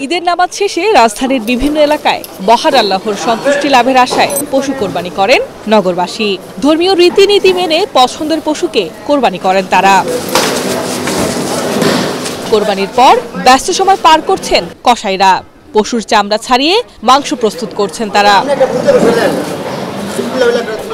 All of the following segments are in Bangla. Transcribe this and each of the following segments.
ঈদের নামাজ শেষে রাজধানীর বিভিন্ন এলাকায় মহান আল্লাহর সন্তুষ্টি লাভের আশায় পশু কোরবানি করেন নগরবাসী। ধর্মীয় রীতিনীতি মেনে পছন্দের পশুকে কোরবানি করেন তারা। কোরবানির পর ব্যস্ত সময় পার করছেন কসাইরা। পশুর চামড়া ছাড়িয়ে মাংস প্রস্তুত করছেন তারা।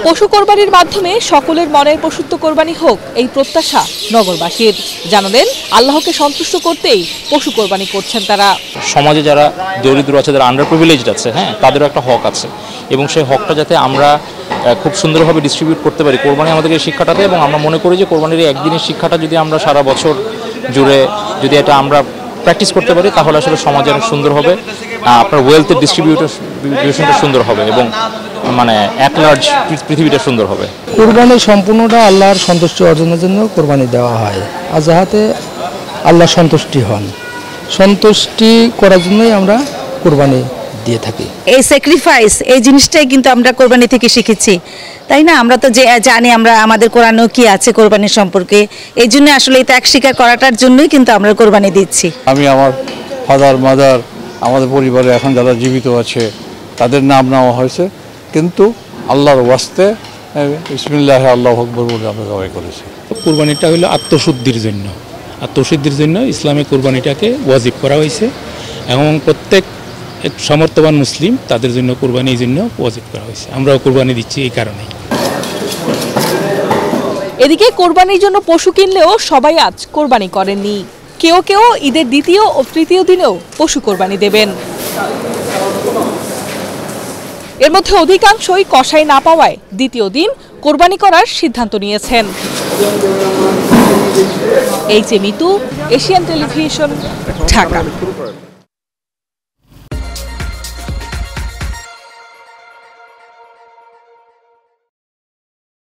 পশু কোরবানির মাধ্যমে সকলের মনের পশুত্ব কোরবানি হোক, এই প্রত্যাশা নগরবাসীর। জানালেন আল্লাহকে সন্তুষ্ট করতেই পশু কোরবানি করছেন তারা। সমাজে যারা দরিদ্র আছে, যারা আন্ডার প্রিভিলেজড আছে, তাদেরও একটা হক আছে এবং সেই হকটা যাতে আমরা খুব সুন্দরভাবে ডিস্ট্রিবিউট করতে পারি, কোরবানি আমাদেরকে শিক্ষাটা দেয়। এবং আমরা মনে করি যে কোরবানির একদিনের শিক্ষাটা যদি আমরা সারা বছর জুড়ে যদি এটা আমরা প্র্যাকটিস করতে পারি, তাহলে আসলে সমাজ অনেক সুন্দর হবে, আপনার ওয়েলথের ডিস্ট্রিবিউশনটা সুন্দর হবে এবং মানে এক লার্জ পৃথিবীটা সুন্দর হবে। কোরবানি সম্পূর্ণটা আল্লাহর সন্তুষ্টি অর্জনের জন্য কোরবানি দেওয়া হয়, আর যাহাতে আল্লাহ সন্তুষ্টি হন, সন্তুষ্টি করার জন্যই আমরা কোরবানি দিয়ে থাকি। এই স্যাক্রিফাইস, এই জিনিসটাই কিন্তু আমরা কোরবানি থেকে শিখেছি, তাই না? আমরা তো যে জানি আমরা আমাদের কোরআনেও কি আছে কোরবানির সম্পর্কে, এই জন্য আসলে এই ত্যাগ স্বীকার করাটার জন্যই কিন্তু আমরা কোরবানি দিচ্ছি। আমি আমার ফাদার মাদার, আমাদের পরিবারে এখন যারা জীবিত আছে তাদের নাম নেওয়া হয়েছে, কিন্তু আল্লাহর ওয়াস্তে বিসমিল্লাহ আল্লাহু আকবার বলে আমরা জবাই করেছি। কোরবানিটা হলো আত্মশুদ্ধির জন্য, আত্মশুদ্ধির জন্য ইসলামে কোরবানিটাকে ওয়াজিব করা হয়েছে এবং প্রত্যেক সমর্থবান মুসলিম তাদের জন্য কোরবানির জন্য ওয়াজিব করা হয়েছে। আমরাও কোরবানি দিচ্ছি এই কারণেই। এদিকে কোরবানির জন্য পশু কিনলেও সবাই আজ কোরবানি করেননি। কেউ কেউ ঈদের দ্বিতীয় ও তৃতীয় দিনেও পশু কোরবানি দেবেন। এর মধ্যে অধিকাংশই কসাই না পাওয়ায় দ্বিতীয় দিন কোরবানি করার সিদ্ধান্ত নিয়েছেন। H A Mitu, Asian television, Dhaka.